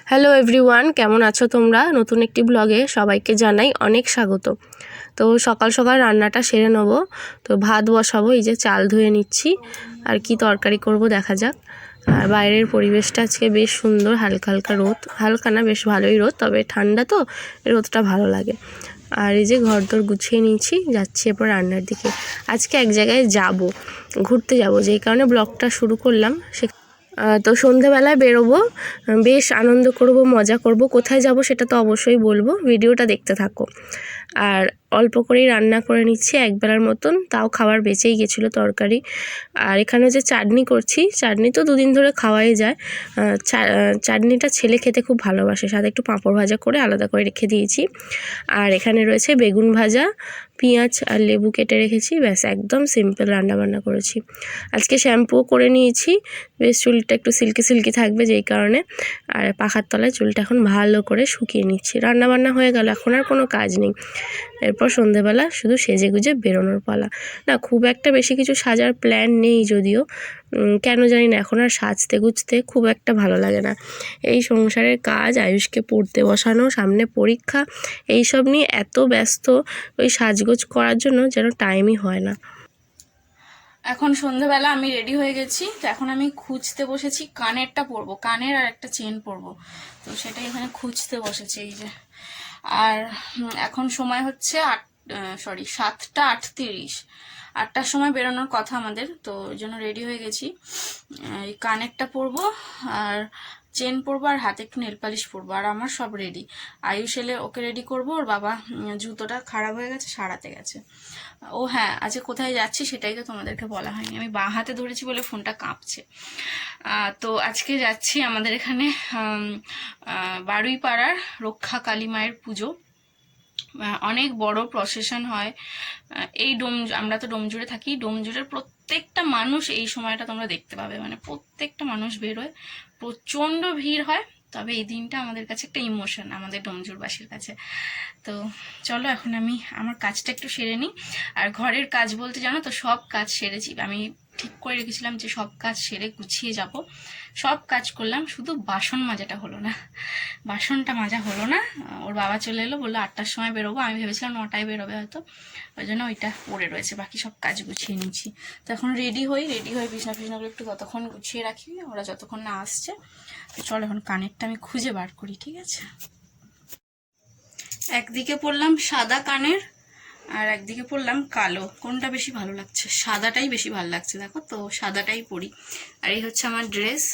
Hello everyone, কেমন আছো তোমরা? নতুন একটি ব্লগে সবাইকে জানাই অনেক স্বাগত। তো সকাল সকাল রান্নাটা সেরে নেবো। তো ভাত বসাবো, এই যে চাল ধুয়ে নিচ্ছি। আর কি তরকারি করব দেখা যাক। আর বাইরের পরিবেশটা আজকে বেশ সুন্দর, হালকা হালকা রোদ, হালকা না বেশ ভালোই রোদ, তবে ঠান্ডা তো রোদটা ভালো লাগে। আর এই যে ঘরদোর গুছিয়ে নিয়েছি, যাচ্ছি এরপর রান্নার দিকে। আজকে এক জায়গায় যাব, ঘুরতে যাব, যেই কারণে ব্লগটা শুরু করলাম। তো সন্ধেবেলায় বেরোবো, বেশ আনন্দ করব, মজা করব। কোথায় যাব সেটা তো অবশ্যই বলবো, ভিডিওটা দেখতে থাকো। আর অল্প করেই রান্না করে নিচ্ছি, একবেলার মতন, তাও খাবার বেঁচেই গেছিলো তরকারি। আর এখানে যে চাটনি করছি, চাটনি তো দুদিন ধরে খাওয়াই যায়। চাটনিটা ছেলে খেতে খুব ভালোবাসে, সাথে একটু পাঁপড় ভাজা করে আলাদা করে রেখে দিয়েছি। আর এখানে রয়েছে বেগুন ভাজা, পেঁয়াজ আর লেবু কেটে রেখেছি, ব্যাস একদম সিম্পল রান্নাবান্না করেছি। আজকে শ্যাম্পুও করে নিয়েছি, বেশ চুলটা একটু সিল্কি সিল্কি থাকবে যেই কারণে। আর পাখার তলায় চুলটা এখন ভালো করে শুকিয়ে নিচ্ছি। রান্নাবান্না হয়ে গেল, এখন আর কোনো কাজ নেই। এরপর সন্ধেবেলা শুধু সেজে গুজে বেরোনোর পালা। না, খুব একটা বেশি কিছু সাজার প্ল্যান নেই যদিও, কেন জানি না এখন আর সাজতে গুজতে খুব একটা ভালো লাগে না। এই সংসারের কাজ, আয়ুষকে পড়তে বসানো, সামনে পরীক্ষা, এইসব নিয়ে এত ব্যস্ত, ওই সাজগোজ করার জন্য যেন টাইমই হয় না। এখন সন্ধ্যাবেলা আমি রেডি হয়ে গেছি। তো এখন আমি খুঁজতে বসেছি, কানেরটা পরবো, কানের আর একটা চেন পরবো। তো সেটাই এখানে খুঁজতে বসেছি, এই যে। আর এখন সময় হচ্ছে 7টা 38। 8টার সময় বেরোনোর কথা আমাদের, তো ওই জন্য রেডি হয়ে গেছি। এই কানেরটা পরবো, আর চেন পরবো, আর হাতে একটু নেল পালিশ পরবো, আর আমার সব রেডি। আয়ুষ এলে ওকে রেডি করবো। ওর বাবা জুতোটা খারাপ হয়ে গেছে, সারাতে গেছে। ও হ্যাঁ, আজকে কোথায় যাচ্ছি সেটাই তো তোমাদেরকে বলা হয়নি। আমি বাঁ হাতে ধরেছি বলে ফোনটা কাঁপছে। তো আজকে যাচ্ছি আমাদের এখানে বারুইপাড়ার রক্ষা কালী মায়ের পুজো। অনেক বড় প্রসেশন হয়। আমরা তো ডোমজুড়ে থাকি, ডোমজুড়ের প্রত্যেকটা মানুষ এই সময়টা তোমরা দেখতে পাবে, মানে প্রত্যেকটা মানুষ বেরোয়, প্রচণ্ড ভিড় হয়। তবে এই দিনটা আমাদের কাছে একটা ইমোশন, আমাদের ডোমজুড়বাসীর কাছে। তো চলো এখন আমি আমার কাজটা একটু সেরে নিই। আর ঘরের কাজ বলতে জানো তো, সব কাজ সেরেছি আমি। ঠিক করে রেখেছিলাম যে সব কাজ সেরে গুছিয়ে যাব, সব কাজ করলাম, শুধু বাসন মাজাটা হলো না। বাসনটা মাজা হলো না। ওর বাবা চলে এলো, বললো 8টার সময় বেরোবো। আমি ভেবেছিলাম 9টায় বেরোবে হয়তো, ওই জন্য ওইটা পড়ে রয়েছে। বাকি সব কাজ গুছিয়ে নিচ্ছি। তো এখন রেডি হয়ে বিছনা ফিছনাগুলো একটু ততক্ষণ গুছিয়ে রাখি, ওরা যতক্ষণ না আসছে। তো চলো এখন কানেরটা আমি খুঁজে বার করি, ঠিক আছে? একদিকে পরলাম সাদা কানের, আর একদিকে পরলাম কালো। কোনটা বেশি ভালো লাগছে? সাদাটাই বেশি ভালো লাগছে, দেখো তো, সাদাটাই পরি। আর এই হচ্ছে আমার ড্রেস,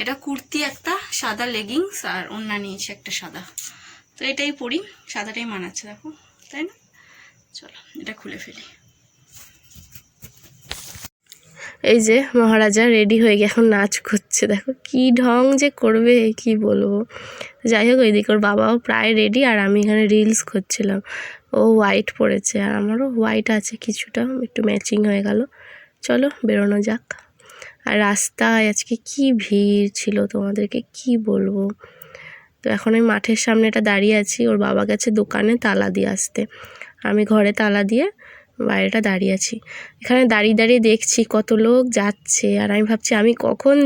এটা কুর্তি, একটা সাদা লেগিংস, আর ওড়না নিয়েছি একটা সাদা। তো এটাই পরি, সাদাটাই মানাচ্ছে, দেখো, তাই না? চলো এটা খুলে ফেলি। এই যে মহারাজা রেডি হয়ে গিয়ে এখন নাচ করছে, দেখো কি ঢং যে করবে কি বলবো। যাই হোক, ওইদিকে ওর বাবাও প্রায় রেডি, আর আমি এখানে রিলস করছিলাম। ও হোয়াইট পরেছে, আর আমারও হোয়াইট আছে কিছুটা, একটু ম্যাচিং হয়ে গেল। চলো বেরোনো যাক। আর রাস্তায় আজকে কি ভিড় ছিল, তোমাদেরকে কি বলবো। তো এখন আমি মাঠের সামনেটা দাঁড়িয়ে আছি, ওর বাবা গেছে দোকানে তালা দিয়ে আসতে, আমি ঘরে তালা দিয়ে বাইরেটা দাঁড়িয়ে আছি। এখানে দাঁড়িয়ে দাঁড়িয়ে দেখছি কত লোক যাচ্ছে, আর আমি ভাবছি আমি কখন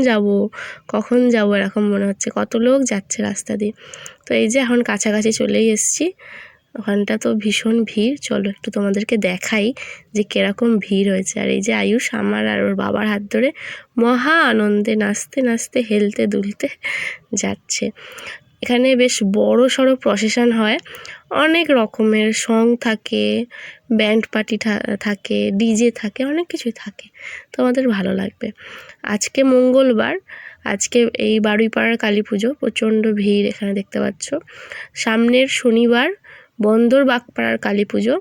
যাব এরকম মনে হচ্ছে, কত লোক যাচ্ছে রাস্তা দিয়ে। তো এই যে এখন কাছাকাছি চলেই এসেছি, ওখানটা তো ভীষণ ভিড়। চলো একটু তোমাদেরকে দেখাই যে কিরকম ভিড় হয়েছে। আর এই যে আয়ুষ আমার আর ওর বাবার হাত ধরে মহা আনন্দে নাচতে নাচতে হেলতে দুলতে যাচ্ছে। এখানে বেশ বড় সড়ো প্রসেশন হয়, অনেক রকমের সং থাকে, ব্যান্ড পার্টি থাকে, ডিজে থাকে, অনেক কিছুই থাকে, তোমাদের ভালো লাগবে। আজকে মঙ্গলবার, আজকে এই বারুইপাড়ার কালী পুজো, প্রচণ্ড ভিড় এখানে দেখতে পাচ্ছ। সামনের শনিবার বন্দর বাগপাড়ার কালী পুজো,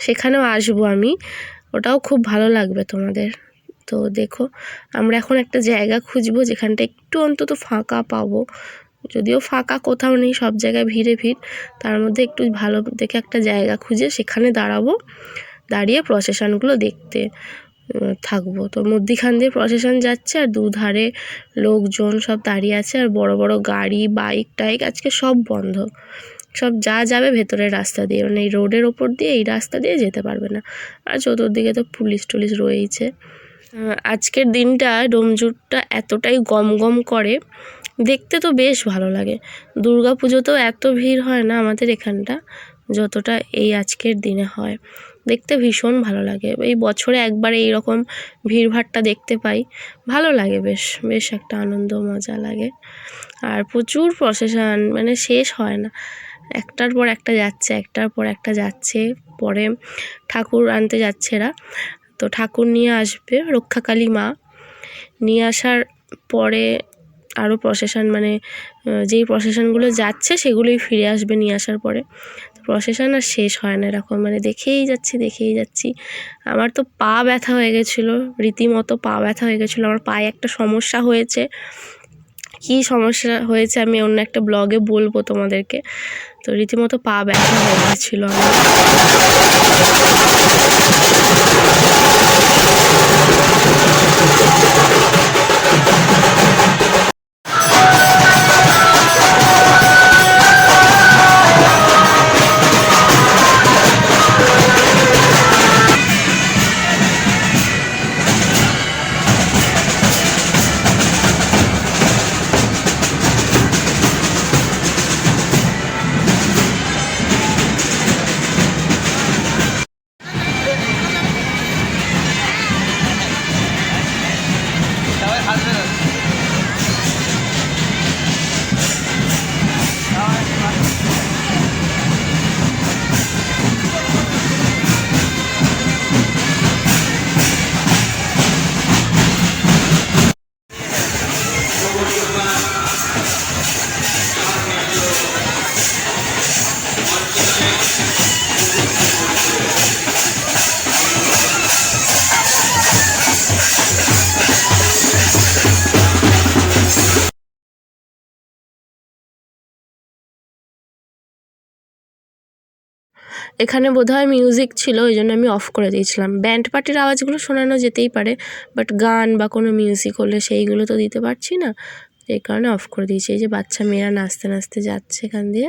সেখানেও আসবো আমি, ওটাও খুব ভালো লাগবে তোমাদের। তো দেখো, আমরা এখন একটা জায়গা খুঁজবো যেখানটা একটু অন্তত ফাঁকা পাবো। যদিও ফাঁকা কোথাও নেই, সব জায়গায় ভিড়ে ভিড়, তার মধ্যে একটু ভালো দেখে একটা জায়গা খুঁজে সেখানে দাঁড়াবো, দাঁড়িয়ে প্রসেশনগুলো দেখতে থাকবো। তো মধ্যিখান দিয়ে প্রসেশন যাচ্ছে, আর দুধারে লোকজন সব দাঁড়িয়ে আছে, আর বড় বড় গাড়ি, বাইক টাইক আজকে সব বন্ধ, সব যা যাবে ভেতরের রাস্তা দিয়ে, মানে এই রোডের ওপর দিয়ে এই রাস্তা দিয়ে যেতে পারবে না। আর চতুর্দিকে তো পুলিশ টুলিশ রয়েইছে। আজকের দিনটা ডোমজুড়টা এতটাই গম গম করে, দেখতে তো বেশ ভালো লাগে। দুর্গা পুজোতেও এত ভিড় হয় না আমাদের এখানটা, যতটা এই আজকের দিনে হয়। দেখতে ভীষণ ভালো লাগে, এই বছরে একবার এইরকম ভিড়ভাট্টা দেখতে পাই, ভালো লাগে, বেশ বেশ একটা আনন্দ মজা লাগে। আর প্রচুর প্রসেশন, মানে শেষ হয় না, একটার পর একটা যাচ্ছে, একটার পর একটা যাচ্ছে। পরে ঠাকুর আনতে যাচ্ছে এরা, তো ঠাকুর নিয়ে আসবে রক্ষাকালী মা, নিয়ে আসার পরে আরও প্রসেশন, মানে যেই প্রসেশনগুলো যাচ্ছে সেগুলোই ফিরে আসবে নিয়ে আসার পরে। প্রসেশন আর শেষ হয় না এরকম, মানে দেখেই যাচ্ছি। আমার তো পা ব্যথা হয়ে গেছিলো, রীতিমতো পা ব্যথা হয়ে গেছিলো। আমার পায়ে একটা সমস্যা হয়েছে, কী সমস্যা হয়েছে আমি অন্য একটা ব্লগে বলবো তোমাদেরকে। তো রীতিমতো পা ব্যথা হয়ে গেছিলো আমার। এখানে বোধহয় মিউজিক ছিল, ওই জন্য আমি অফ করে দিয়েছিলাম। ব্যান্ড পার্টির আওয়াজগুলো শোনানো যেতেই পারে, বাট গান বা কোনো মিউজিক হলে সেইগুলো তো দিতে পারছি না, এই কারণে অফ করে দিয়েছি। এই যে বাচ্চা মেয়েরা নাচতে নাচতে যাচ্ছে এখান দিয়ে।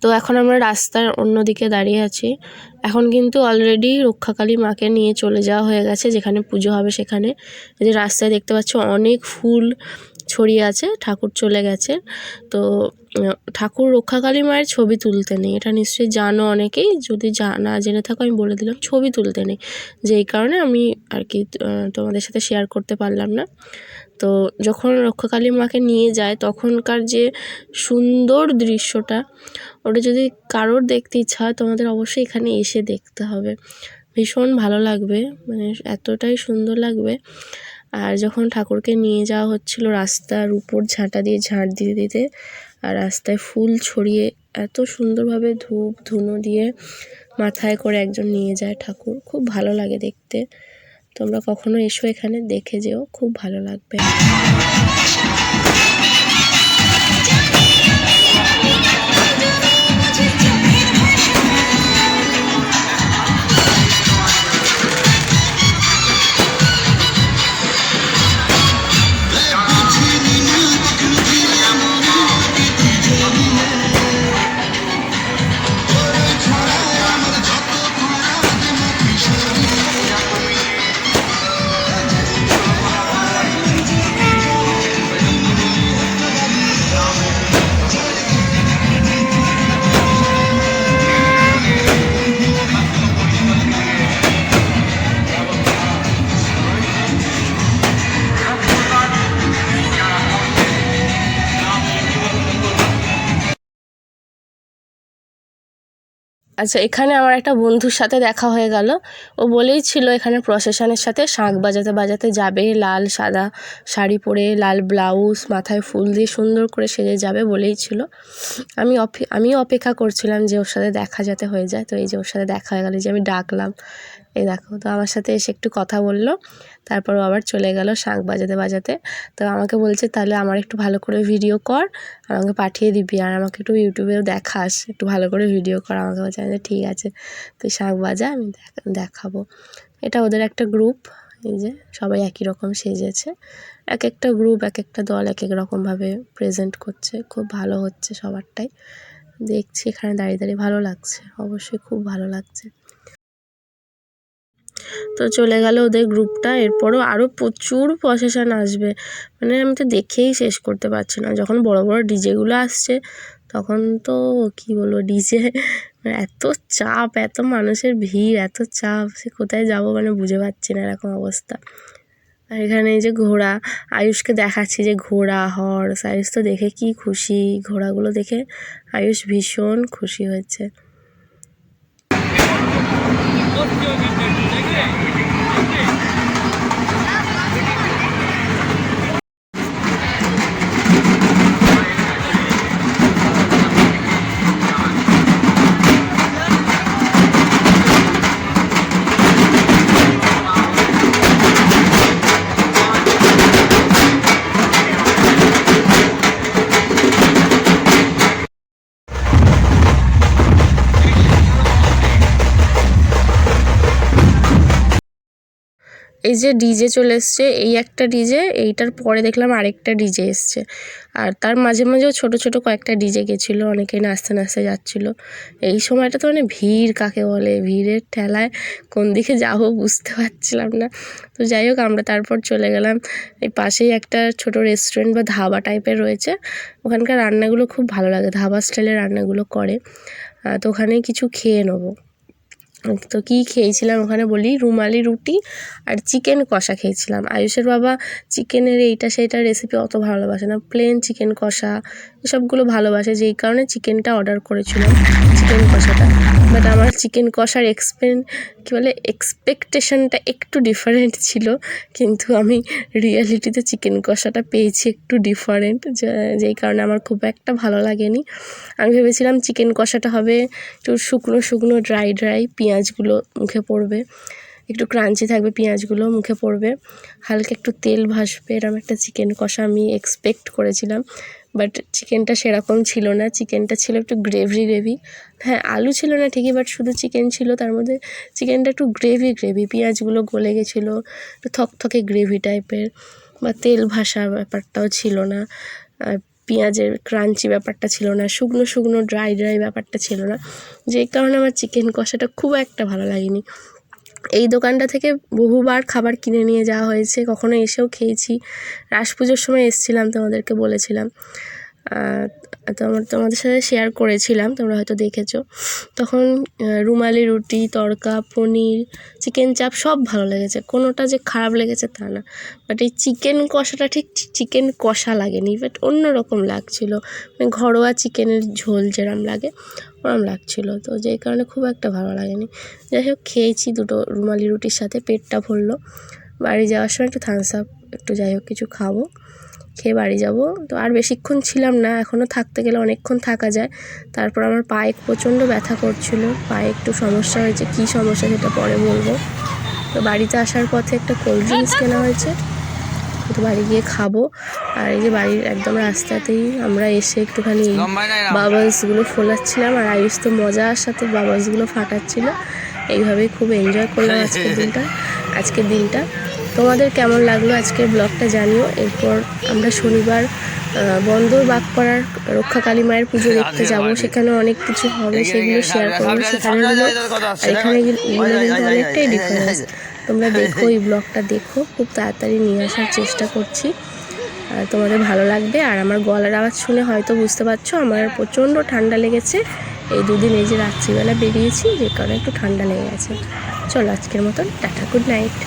তো এখন আমরা রাস্তার অন্যদিকে দাঁড়িয়ে আছি। এখন কিন্তু অলরেডি রক্ষাকালী মাকে নিয়ে চলে যাওয়া হয়ে গেছে, যেখানে পুজো হবে সেখানে। এই যে রাস্তায় দেখতে পাচ্ছ অনেক ফুল ছড়িয়ে আছে, ঠাকুর চলে গেছে। তো ঠাকুর রক্ষাকালী মায়ের ছবি তুলতে নেই, এটা নিশ্চয়ই জানো অনেকেই, যদি না জেনে থাকো আমি বলে দিলাম, ছবি তুলতে নেই, যেই কারণে আমি আর কি তোমাদের সাথে শেয়ার করতে পারলাম না। তো যখন রক্ষাকালী মাকে নিয়ে যায় তখনকার যে সুন্দর দৃশ্যটা, ওটা যদি কারোর দেখতে ইচ্ছা হয় তোমাদের অবশ্যই এখানে এসে দেখতে হবে, ভীষণ ভালো লাগবে, মানে এতটাই সুন্দর লাগবে। আর যখন ঠাকুরকে নিয়ে যাওয়া হচ্ছিল রাস্তার উপর ঝাঁটা দিয়ে ঝাঁট দিতে দিতে, আর রাস্তায় ফুল ছড়িয়ে এত সুন্দরভাবে ধূপ ধুনো দিয়ে মাথায় করে একজন নিয়ে যায় ঠাকুর, খুব ভালো লাগে দেখতে। তোমরা কখনো এসো এখানে, দেখে যেও, খুব ভালো লাগবে। আচ্ছা, এখানে আমার একটা বন্ধুর সাথে দেখা হয়ে গেল। ও বলেই ছিল এখানে প্রসেশনের সাথে শাঁখ বাজাতে বাজাতে যাবে, লাল সাদা শাড়ি পরে, লাল ব্লাউজ, মাথায় ফুল দিয়ে সুন্দর করে সেজে যাবে বলেই ছিল। আমি অপেক্ষা করছিলাম যে ওর সাথে দেখা যাতে হয়ে যায়। তো এই যে ওর সাথে দেখা হয়ে গেল, যে আমি ডাকলাম, এই দেখো। তো আমার সাথে এসে একটু কথা বললো, তারপর ও আবার চলে গেল শাঁখ বাজাতে বাজাতে। তো আমাকে বলছে তাহলে আমার একটু ভালো করে ভিডিও কর, আমাকে পাঠিয়ে দিবি, আর আমাকে একটু ইউটিউবেও দেখাস, একটু ভালো করে ভিডিও কর। আমাকে বলছে যে ঠিক আছে, তুই শাঁখ বাজা, আমি দেখাবো। এটা ওদের একটা গ্রুপ, এই যে সবাই একই রকম সেজেছে, এক একটা গ্রুপ এক একটা দল এক এক রকমভাবে প্রেজেন্ট করছে, খুব ভালো হচ্ছে সবারটাই। দেখছি এখানে দাঁড়িয়ে দাঁড়িয়ে ভালো লাগছে, অবশ্যই খুব ভালো লাগছে। তো চলে গেল ওদের গ্রুপটা, এরপরও আরও প্রচুর প্রসেশন আসবে, মানে আমি তো দেখেই শেষ করতে পারছি না। যখন বড় বড় ডিজেগুলো আসছে তখন তো কি বলবো, ডিজে এত চাপ, এত মানুষের ভিড়, এত চাপ, সে কোথায় যাব মানে বুঝে পাচ্ছি না, এরকম অবস্থা। আর এখানে এই যে ঘোড়া, আয়ুষকে দেখাচ্ছি যে ঘোড়া, হর্স, আয়ুষ তো দেখে কি খুশি, ঘোড়াগুলো দেখে আয়ুষ ভীষণ খুশি হয়েছে। এই যে ডিজে চলে এসছে, এই একটা ডিজে, এইটার পরে দেখলাম আরেকটা ডিজে এসছে, আর তার মাঝে মাঝেও ছোট ছোট কয়েকটা ডিজে গেছিলো, অনেকেই নাচতে নাচতে যাচ্ছিলো। এই সময়টা তো মানে ভিড় কাকে বলে, ভিড়ের ঠেলায় কোন দিকে যাবো বুঝতে পারছিলাম না। তো যাই হোক, আমরা তারপর চলে গেলাম, এই পাশেই একটা ছোট রেস্টুরেন্ট বা ধাবা টাইপের রয়েছে, ওখানকার রান্নাগুলো খুব ভালো লাগে, ধাবা স্টাইলের রান্নাগুলো করে। তো ওখানেই কিছু খেয়ে নেবো। তো কী খেয়েছিলাম ওখানে বলি, রুমালি রুটি আর চিকেন কষা খেয়েছিলাম। আয়ুষের বাবা চিকেনের এইটা সেইটা রেসিপি অত ভালোবাসে না, প্লেন চিকেন কষা এসবগুলো ভালোবাসে, যেই কারণে চিকেনটা অর্ডার করেছিলাম, চিকেন কষাটা। বাট আমার চিকেন কষার এক্সপেকটেশনটা একটু ডিফারেন্ট ছিল, কিন্তু আমি রিয়ালিটিতে চিকেন কষাটা পেয়েছি একটু ডিফারেন্ট, যেই কারণে আমার খুব একটা ভালো লাগেনি। আমি ভেবেছিলাম চিকেন কষাটা হবে একটু শুকনো শুকনো, ড্রাই ড্রাই, পেঁয়াজগুলো মুখে পড়বে, একটু ক্রাঞ্চি থাকবে, পেঁয়াজগুলো মুখে পড়বে, হালকা একটু তেল ভাসবে, এরকম একটা চিকেন কষা আমি এক্সপেক্ট করেছিলাম। বাট চিকেনটা সেরকম ছিল না, চিকেনটা ছিল একটু গ্রেভি গ্রেভি। হ্যাঁ, আলু ছিল না ঠিকই, বাট শুধু চিকেন ছিল, তার মধ্যে চিকেনটা একটু গ্রেভি গ্রেভি, পেঁয়াজগুলো গলে গেছিলো, একটু থকথকে গ্রেভি টাইপের, বা তেল ভাসা ব্যাপারটাও ছিল না। আর পেঁয়াজের ক্রাঞ্চি ব্যাপারটা ছিল না, শুকনো শুকনো ড্রাই ড্রাই ব্যাপারটা ছিল না, যেই কারণে আমার চিকেন কষাটা খুব একটা ভালো লাগেনি। এই দোকানটা থেকে বহুবার খাবার কিনে নিয়ে যাওয়া হয়েছে, কখনো এসেও খেয়েছি। রাস পুজোর সময় এসেছিলাম, তোমাদেরকে বলেছিলাম, তোমাদের সাথে শেয়ার করেছিলাম, তোমরা হয়তো দেখেছো। তখন রুমালি রুটি, তড়কা, পনির, চিকেন চাপ সব ভালো লেগেছে, কোনোটা যে খারাপ লেগেছে তা না। বাট এই চিকেন কষাটা ঠিক চিকেন কষা লাগেনি, বাট অন্যরকম লাগছিলো, মানে ঘরোয়া চিকেনের ঝোল যেরম লাগে ওরম লাগছিলো, তো যেই কারণে খুব একটা ভালো লাগেনি। যাই হোক, খেয়েছি দুটো রুমালি রুটির সাথে, পেটটা ভরলো। বাড়ি যাওয়ার সময় একটু থামস আপ, একটু যাই হোক কিছু খাবো, খেয়ে বাড়ি যাব। তো আর বেশিক্ষণ ছিলাম না, এখনও থাকতে গেলে অনেকক্ষণ থাকা যায়। তারপর আমার পায়ে প্রচণ্ড ব্যথা করছিল, পায়ে একটু সমস্যা হয়েছে, কী সমস্যা সেটা পরে বলবো। তো বাড়িতে আসার পথে একটা কোল্ড ড্রিঙ্কস কেনা হয়েছে, তো বাড়ি গিয়ে খাবো। আর এই যে বাড়ির একদম রাস্তাতেই আমরা এসে একটুখানি বাবলসগুলো ফোলাচ্ছিলাম, আর আয়ুষ তো মজার সাথে বাবলসগুলো ফাটাচ্ছিল। এইভাবেই খুব এনজয় করলাম আজকের দিনটা। তোমাদের কেমন লাগলো আজকের ব্লগটা জানিও। এরপর আমরা শনিবার বন্দর বাগপাড়ার রক্ষাকালী মায়ের পুজো দেখতে যাব, সেখানে অনেক কিছু হবে, সেগুলো শেয়ার করবো। সেখানে আর এখানে কিন্তু অনেকটাই ডিফারেন্স। তোমরা দেখো, এই ব্লগটা দেখো, খুব তাড়াতাড়ি নিয়ে আসার চেষ্টা করছি, তোমাদের ভালো লাগবে। আর আমার গলার আওয়াজ শুনে হয়তো বুঝতে পারছো আমার প্রচণ্ড ঠান্ডা লেগেছে। এই দুদিন এই যে রাত্রিবেলা বেরিয়েছি, যে কারণে একটু ঠান্ডা লেগে গেছে। চলো আজকের মতন টাটা, গুড নাইট।